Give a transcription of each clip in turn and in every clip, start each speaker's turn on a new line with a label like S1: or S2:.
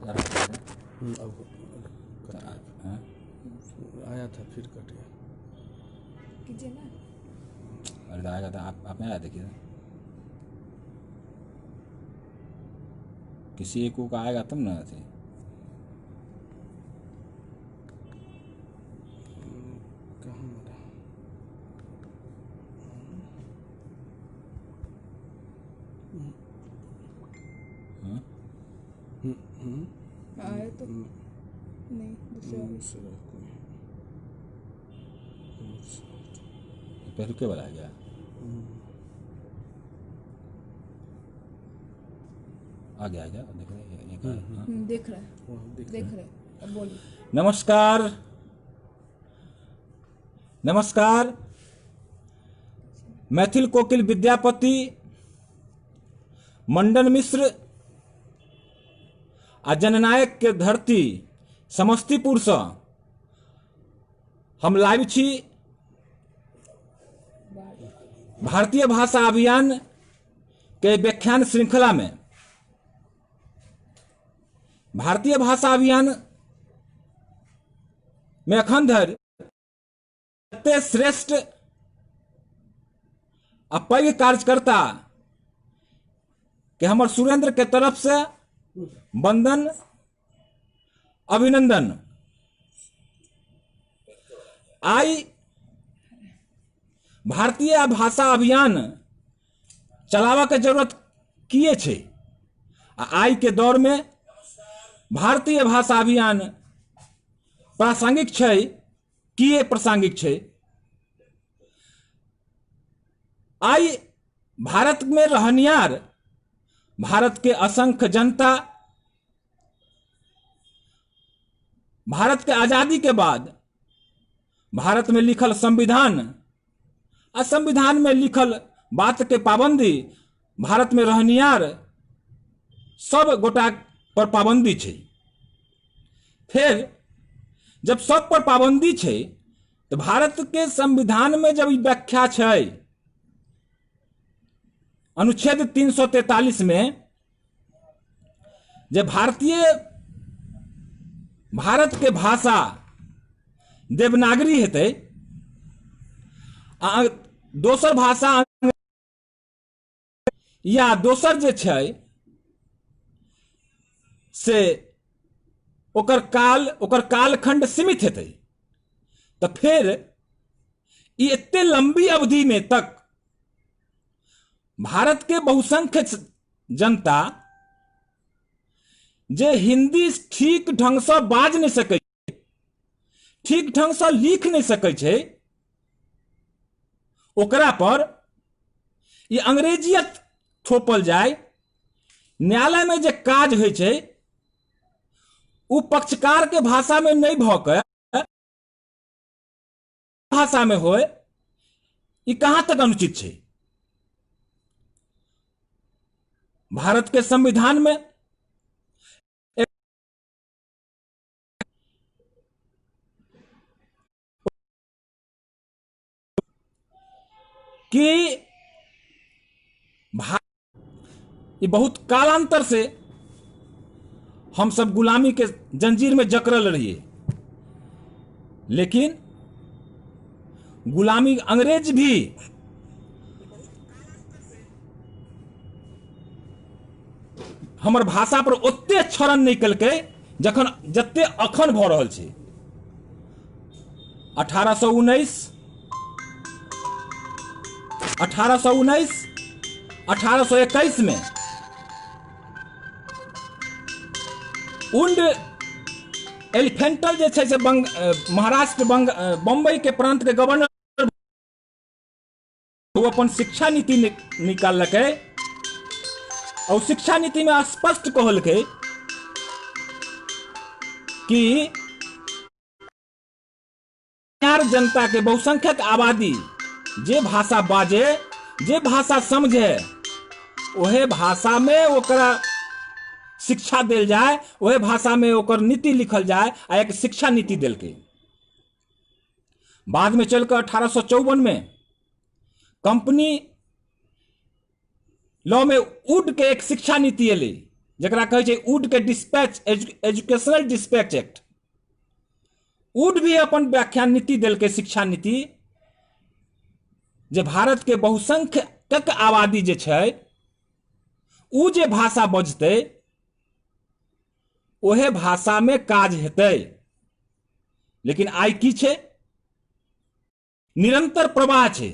S1: जा रहा था।
S2: अब
S1: हाँ?
S2: आया था फिर कट गया।
S3: कीजिए ना।
S1: अरे आएगा था, आप में आया देखिए, किसी एक को आएगा तब ना थे।
S2: कहाँ मेरा
S3: आए तो नहीं दूसरे वाले।
S2: दूसरा कोई
S1: पहलू के वाला आ गया। आ गया देख रहे हैं। हाँ।
S3: देख रहे हैं,
S2: वहाँ
S3: देख रहे हैं। अब बोलिए।
S1: नमस्कार नमस्कार, मैथिल कोकिल विद्यापति, मंडन मिश्र आ जननायक के धरती समस्तीपुर से हम लाइव छी भारतीय भाषा अभियान के व्याख्यान श्रृंखला में। भारतीय भाषा अभियान में अखन धरि एते श्रेष्ठ आ पैघ कार्यकर्ता के हमर सुरेंद्र के तरफ से वंदन अभिनंदन। आई भारतीय भाषा अभियान चलावा के जरूरत किए छे। आई के दौर में भारतीय भाषा अभियान प्रासंगिक छे। किए प्रासंगिक छे? आई भारत में रहनियार भारत के असंख्य जनता भारत के आजादी के बाद भारत में लिखल संविधान आ संविधान में लिखल बात के पाबंदी भारत में रहनियार सब गोटा पर पाबंदी छे। फिर जब सब पर पाबंदी छे तो भारत के संविधान में जब व्याख्या छे अनुच्छेद 343 में जब भारत के भाषा देवनागरी हेतै आ दोसर भाषा या दोसर जे छै से ओकर कालखंड सीमित हेतै, तो फिर ये एते लंबी अवधि में तक भारत के बहुसंख्य जनता जे हिंदी ठीक ढंग से बाज नहीं सकै, ठीक ढंग से लिख नहीं सकै छै, ओकरा पर ये अंग्रेजियत थोपल जाए। न्यायालय में जे काज होइ छै उ पक्षकार के भाषा में नहीं भके भाषा में होए, ये कहां तक अनुचित छै? भारत के संविधान में कि ये बहुत कालांतर से हम सब गुलामी के जंजीर में जकड़ल रहिए, लेकिन गुलामी अंग्रेज भी हमर भाषा पर ओते क्षरण नहीं कलकै जखन जते अखन भ रहल छै। 1819 1821 में उंड एलिफेंटल जे छै से महाराष्ट्र बंबई के प्रांत के गवर्नर वो अपन शिक्षा नीति निकालकै और शिक्षा नीति में स्पष्ट कहलकै कि जनता के बहुसंख्यक आबादी जे भाषा बाजे, जे भाषा समझे, ओहे भाषा में ओकरा शिक्षा देल जाए, ओहे भाषा में ओकर नीति लिखल जाए। आ एक शिक्षा नीति देलकै। बाद में चलकर 1854 में कंपनी लॉ में वुड के एक शिक्षा नीति एले जकरा कहै छै वुड के dispatch educational dispatch act. Would भी अपन व्याख्यान नीति देलकै, शिक्षा नीति, जे भारत के बहुसंख्यक आबादी जे छै उ जे भाषा बजतै ओहे भाषा में काज हेतै। लेकिन आइ की छै, निरंतर प्रवाह छै।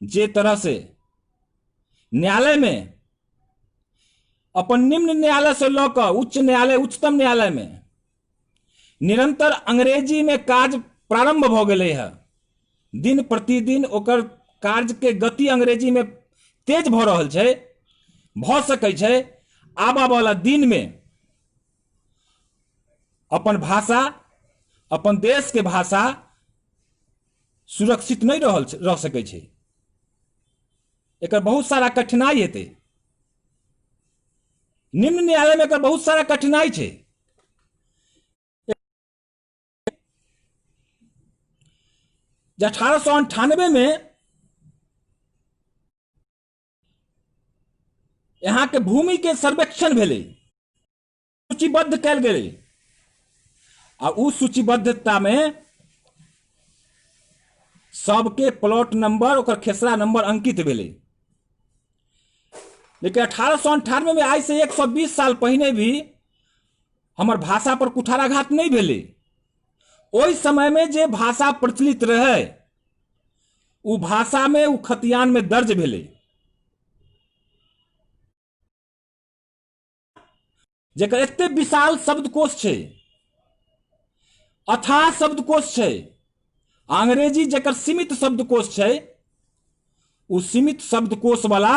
S1: जे तरह से न्यायालय में अपन निम्न न्यायालय से लऽ कऽ उच्च न्यायालय, उच्चतम न्यायालय में निरंतर अंग्रेजी में काज प्रारंभ भऽ गेलै है। दिन प्रतिदिन ओकर कार्य के गति अंग्रेजी में तेज भऽ रहल छै। भऽ सकै छै आबा वाला दिन में अपन भाषा, अपन देश के भाषा सुरक्षित नहीं रह सकै छै। एकर बहुत सारा कठिनाई हेतै। निम्न न्यायालय में एकर बहुत सारा कठिनाई छै। जे 1898 में यहाँ के भूमि के सर्वेक्षण भेलै, सूचीबद्ध कयल गेलै, आ उ सूचीबद्धता में सबके प्लॉट नंबर, ओकर खेसरा नंबर अंकित भेलै। लेकिन 1898 में आज से 120 साल पहिने भी हमर भाषा पर कुठाराघात नहीं भेलै। ओहि समय में जे भाषा प्रचलित रहे उ भाषा में, उ खतियान में दर्ज भेलै। जेकर एते विशाल शब्दकोश छै, अथाह शब्दकोश छै। अंग्रेजी जेकर सीमित शब्दकोश छै, उ सीमित शब्दकोश वाला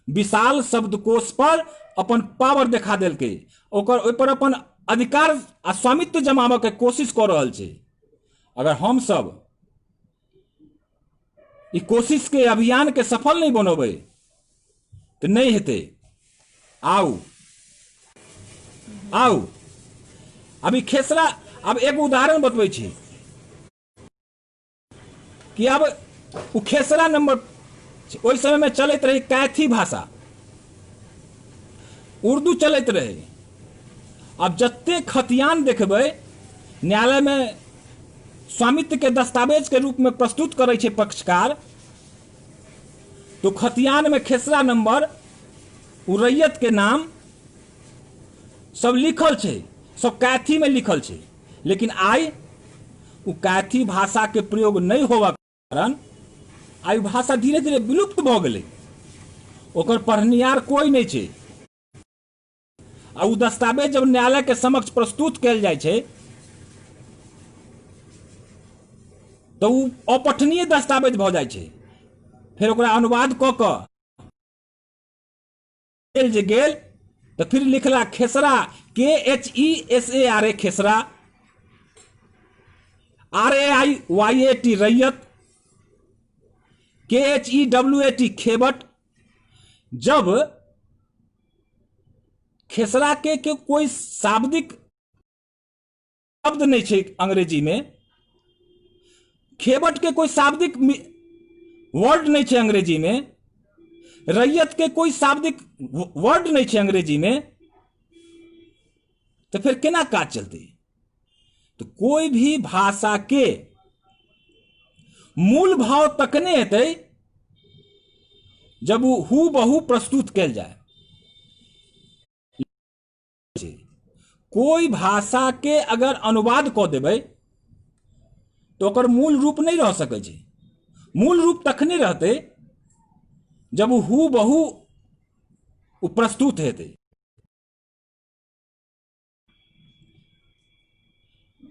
S1: विशाल शब्दकोश पर अपन पावर देखा देलकै। ओकर ओहि पर अपन अधिकार आ स्वामित्व जमाबे के कोशिश कर रहल छै। अगर हम सब ई कोशिश के, अभियान के सफल नहीं बनोबै तो नहीं हेतै। आउ अभी खेसरा, अब एक उदाहरण बतबै छी कि अब उ खेसरा नंबर, ओहि समय में चलैत रही कैथी भाषा, उर्दू चलैत रहे। अब जत्ते खतियान देखबै न्यायालय में स्वामित्व के दस्तावेज के रूप में प्रस्तुत करे छै पक्षकार, तो खतियान में खेसरा नंबर, उ रैयत के नाम सब लिखल छै, सब कैथी में लिखल छै। लेकिन आई उ कैथी भाषा के प्रयोग नहीं होवा कारण आई भाषा धीरे धीरे विलुप्त भ गेलै। ओकर पढ़निहार कोई नहीं छै। आ उ दस्तावेज जब न्यायालय के समक्ष प्रस्तुत कयल जाइ छै तो उ अपठनीय दस्तावेज भ जाइ छै। फिर ओकरा अनुवाद क के जे गेल तो फिर लिखला खेसरा, KHESARA खेसरा, RAIYAT रैयत, KHEWAT खेबट। जब खेसरा के कोई शाब्दिक शब्द नहीं छै अंग्रेजी में, खेबट के कोई शाब्दिक वर्ड नहीं छै अंग्रेजी में, रैयत के कोई शाब्दिक वर्ड नहीं छै अंग्रेजी में, तो फिर केना काज चलते? तो कोई भी भाषा के मूल भाव तकने हेतै जब वो हु बहु प्रस्तुत कयल जाए। कोई भाषा के अगर अनुवाद क देबै तो ओकर मूल रूप नहीं रह सकै छै। मूल रूप तखने रहते जब वो हु बहु प्रस्तुत हेतै।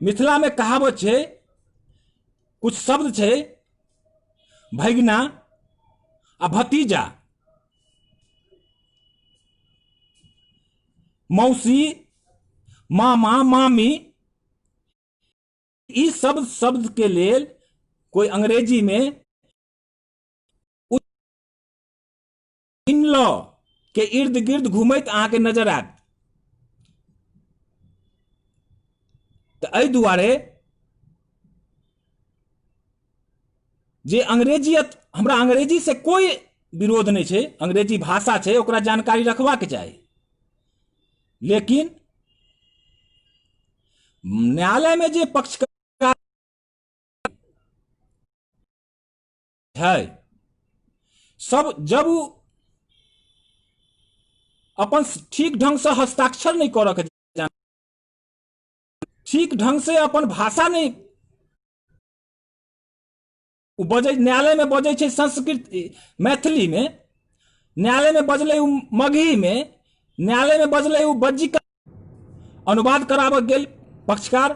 S1: मिथिला में कहावत छै, कुछ शब्द छै भगिना आ भतीजा, मौसी, मामा, मामी। ई शब्द के लेल कोई अंग्रेजी में इन लॉ के इर्द गिर्द घूमैत अहाँ के नजर आयत। तो एहि दुआरे जे अंग्रेजियत, हमरा अंग्रेजी से कोई विरोध नहीं छै, अंग्रेजी भाषा छै, ओकरा जानकारी रखबाक चाही। लेकिन न्यायालय में जे पक्षकार है सब जब उ अपन ठीक ढंग से हस्ताक्षर नहीं करके जान, ठीक ढंग से अपन भाषा नहीं बजे, न्यायालय में बजे छे संस्कृत मैथिली में, न्यायालय में बजले मगही में, न्यायालय में बजले बज्जी का अनुवाद कराब गेल पक्षकार।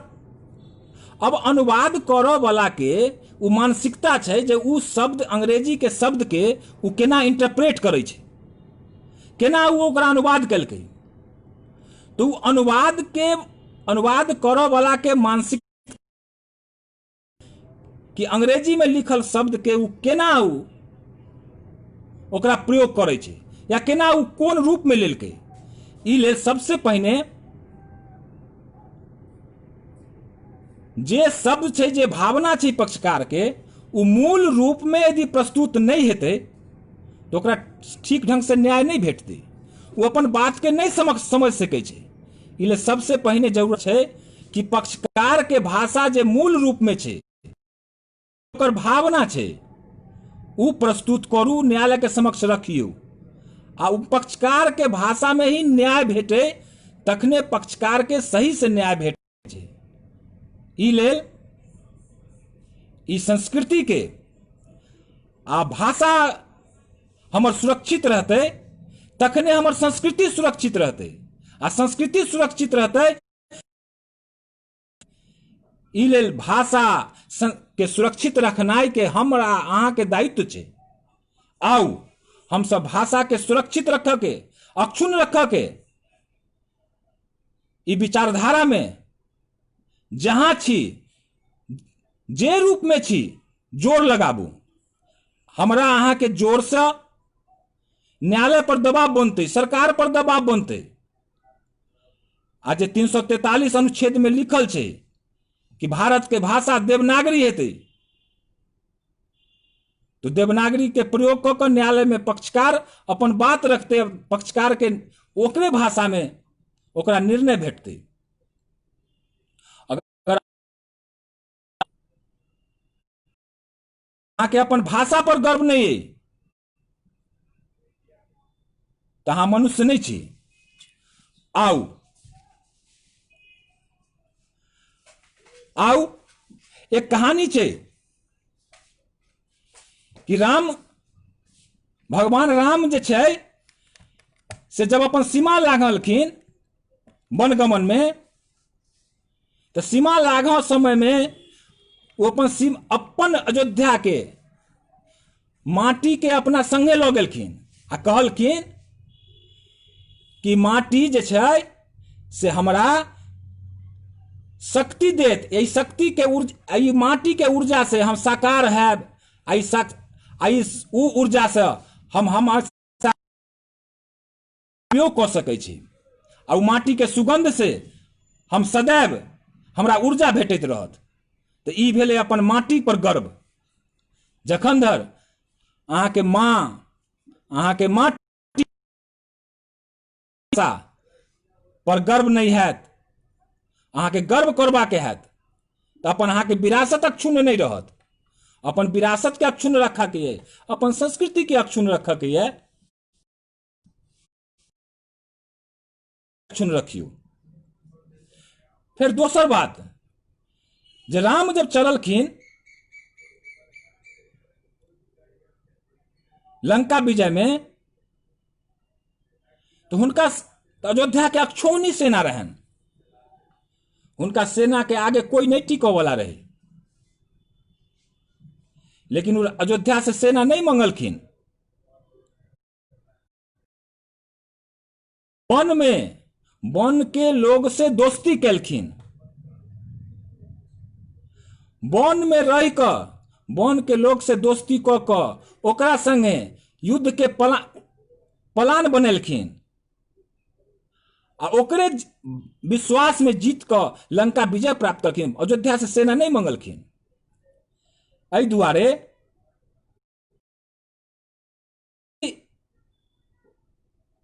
S1: अब अनुवाद करऽ वाला के उ मानसिकता छै जे उ शब्द अंग्रेजी के शब्द के उ केना इंटरप्रेट करे छै, केना उ ओकरा अनुवाद केलकै। तो उ अनुवाद करऽ वाला के मानसिक कि अंग्रेजी में लिखल शब्द के उ केना उ ओकरा प्रयोग करे छै या केना उ कोन रूप में लेलकै। ई लेल सबसे पहिने जे शब्द छै, जे भावना छै पक्षकार के, उ मूल रूप में यदि प्रस्तुत नहीं हेतै तो ओकरा ठीक ढंग से न्याय नहीं भेटतै, वो अपन बात के नहीं समझ सकै छै। ई लेल सबसे पहिने जरूरत छै कि पक्षकार के भाषा जे मूल रूप में छै, ओकर भावना छै, उ प्रस्तुत करू, न्यायालय के समक्ष रखियो। आ पक्षकार के भाषा में ही न्याय भेटे तखने पक्षकार के सही से न्याय भेटे छै। ई लेल ई संस्कृति के आ भाषा हमर सुरक्षित रहते तखने हमर संस्कृति सुरक्षित रहते, आ संस्कृति सुरक्षित रहते ई लेल भाषा के सुरक्षित रखनाई के हमरा अहाँ के दायित्व छै। आउ हम सब भाषा के सुरक्षित रख के, अक्षुण्ण रख के, ई विचारधारा में जहां छी, जे रूप में छी, जोर लगाबू। हमरा अहाँ के जोर से न्यायालय पर दबाव बनते, सरकार पर दबाव बनते। आ जे 343 अनुच्छेद में लिखल छै कि भारत के भाषा देवनागरी हेतै, तो देवनागरी के प्रयोग कऽ कऽ न्यायालय में पक्षकार अपन बात रखते, पक्षकार के ओकरे भाषा में ओकरा निर्णय भेटतै। अगर अहाँ के अपन भाषा पर गर्व नहीं है तो अहाँ मनुष्य नहीं छी। आउ एक कहानी छै कि भगवान राम जे छै से जब अपन सीमा लागलखिन वनगमन में, तो सीमा लागऽ समय में वो अपन अयोध्या के माटी के अपना संगे लऽ गेलखिन आ कहलखिन कि माटी जे छै से हमरा शक्ति देत, यही शक्ति के ऊर्जा, ई माटी के ऊर्जा से हम साकार हैब, उ ऊर्जा से हम उपयोग कर सकै छी, आ उ माटी के सुगंध से हम सदैव हमरा ऊर्जा भेटैत रहत। तो ई भेलै अपन माटी पर गर्व। जखन धर अहाँ के माँ, अहाँ के माटी पर गर्व नहीं हैत, अहाँ के गर्व करबा के हैत, तो अपन अहाँ के विरासत अक्षुण्ण नहीं रहत। अपन विरासत के अक्षुण्ण रखा के है, अपन संस्कृति के अक्षुण्ण रखा के है, अक्षुण्ण रखियो। फिर दोसर बात, जे राम जब चललखिन लंका विजय में, तो हुनका अयोध्या के अक्षौहिणी सेना रहन, उनका सेना के आगे कोई नहीं टिको वाला रहे। लेकिन वो अयोध्या से सेना नहीं मंगलखिन, वन के लोग से दोस्ती केलखिन, वन में रह कर वन के लोग से दोस्ती क ओकरा संगे युद्ध के प्लान बनेलखिन, आ ओकरे विश्वास में जीत कर लंका विजय प्राप्त करखिन, अयोध्या से सेना नहीं मंगलखिन। एहि दुआरे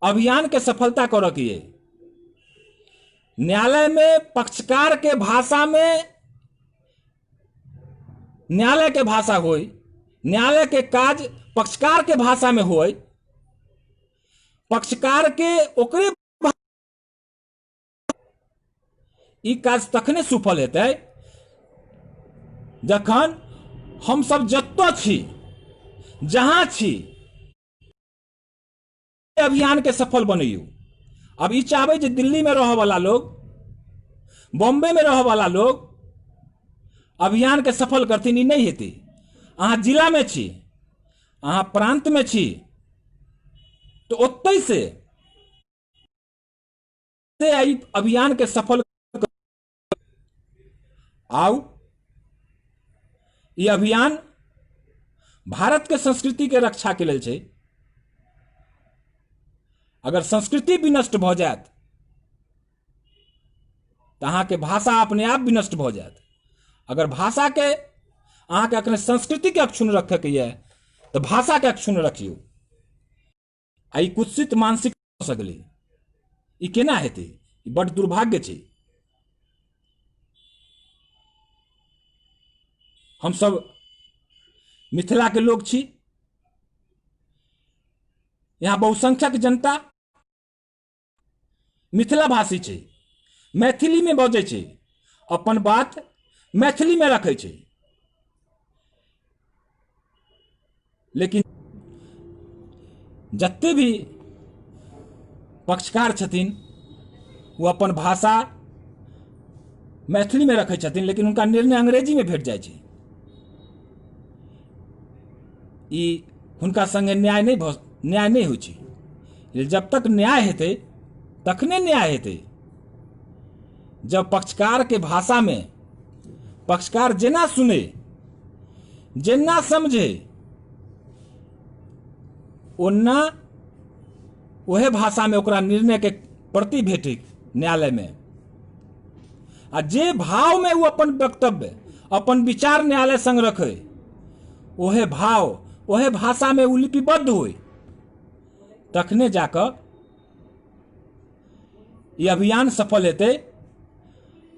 S1: अभियान के सफलता करऽ के न्यायालय में पक्षकार के भाषा में न्यायालय के भाषा होई, न्यायालय के काज पक्षकार के भाषा में होई, पक्षकार के ओकरे ई काज तखने सफल हेतै जखन हम सब जत्तो छी, जहां छी, अभियान के सफल बनैयौ। अब ई चाहबै जे दिल्ली में रह वाला लोग, बॉम्बे में रह वाला लोग अभियान के सफल करथिन, ई नहीं हेतै। अहाँ जिला में छी, अहाँ प्रांत में छी, तो ओतै से आई अभियान के सफल आउ। ई अभियान भारत के संस्कृति के रक्षा के लेल छै। अगर संस्कृति विनष्ट भ जायत तो अहाँ के भाषा अपने आप विनष्ट भ जायत। अगर भाषा के अहाँ के अखने संस्कृति के अक्षुण्ण रखे के ये तो भाषा के अक्षुण्ण रखियो। आई कुत्सित मानसिक भ सकलै, ई केना हेतै? ई बड़ दुर्भाग्य छै। हम सब मिथिला के लोग छी, यहाँ बहुसंख्यक जनता मिथिला भाषी छै, मैथिली में बजै छै, अपन बात मैथिली में रखै छै। लेकिन जत्ते भी पक्षकार छथिन वो अपन भाषा मैथिली में रखै छथिन, लेकिन उनका निर्णय अंग्रेजी में भेट जाइ छै। ई हुनका संगे न्याय नहीं होइ छै। जब तक न्याय हेतै तखने न्याय हेतै जब पक्षकार के भाषा में पक्षकार जेना सुने, जेना समझे, ओना वह भाषा में ओकरा निर्णय के प्रति भेटे न्यायालय में। आ जे भाव में वो अपन वक्तव्य, अपन विचार न्यायालय संग रखे, वह भाव वह भाषा में वो लिपिबद्ध हो, तखने जाकर ये अभियान सफल हेतै।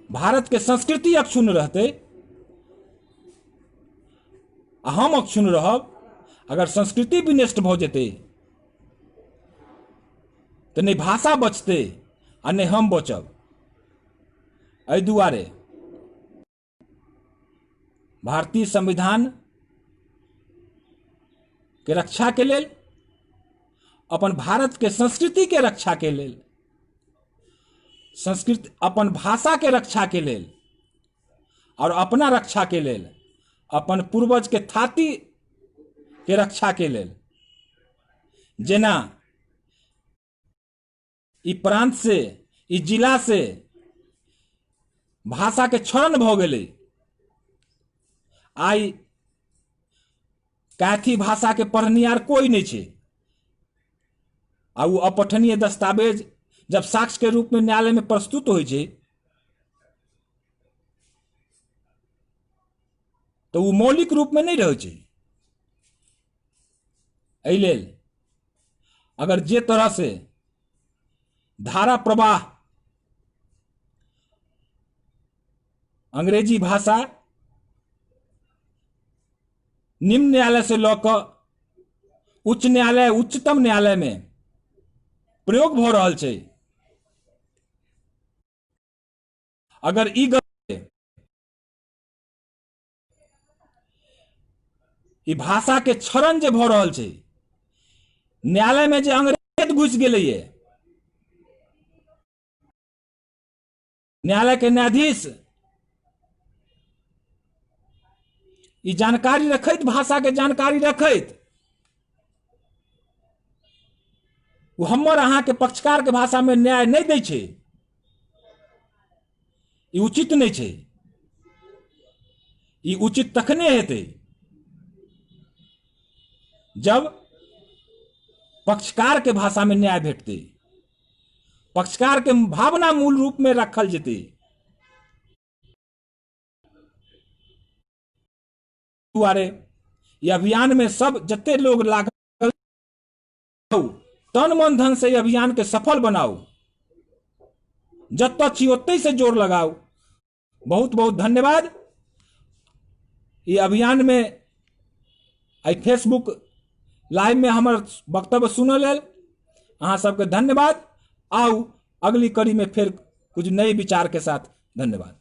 S1: भारत के संस्कृति अक्षुण्ण रहते, हम अक्षुण्ण रहब। अगर संस्कृति विनष्ट भ जेतै तो नहीं भाषा बचते आ नहीं हम बचब। एहि दुआरे भारतीय संविधान के रक्षा के लेल, अपन भारत के संस्कृति के रक्षा के लेल, संस्कृति अपन भाषा के रक्षा के लेल और अपना रक्षा के लेल, अपन पूर्वज के थाती के रक्षा के लेल, जेना ई प्रांत से, ई जिला से भाषा के क्षरण भ गेलै। आई कैथी भाषा के पढ़निहार कोई नहीं छै। आ वो अपठनीय दस्तावेज जब साक्ष्य के रूप में न्यायालय में प्रस्तुत होइ छै तो वो मौलिक रूप में नहीं रहै छै। एहि लेल अगर जे तरह से धारा प्रवाह अंग्रेजी भाषा निम्न न्यायालय से लौकर उच्च न्यायालय, उच्चतम न्यायालय में प्रयोग भ रहल छै, अगर ई भाषा के क्षरण जे भ रहल छै, न्यायालय में जे अंग्रेज घुस गेलै, न्यायालय के न्यायाधीश ई जानकारी रखैत, भाषा के जानकारी रखैत, वो हमर अहाँ के पक्षकार के भाषा में न्याय नहीं दै छै। ई उचित नहीं छै। ई उचित तखने हेतै जब पक्षकार के भाषा में न्याय भेटतै, पक्षकार के भावना मूल रूप में रखल जेतै। दुआरे ये अभियान में सब जते लोग लागल, तन मन धन से अभियान के सफल बनाओ। जत्ता छी ओत्ते से जोर लगाओ। बहुत बहुत धन्यवाद। ये अभियान में आई फेसबुक लाइव में हमर वक्तव्य सुनल लेल अहाँ सबके धन्यवाद। आओ अगली कड़ी में फिर कुछ नए विचार के साथ। धन्यवाद।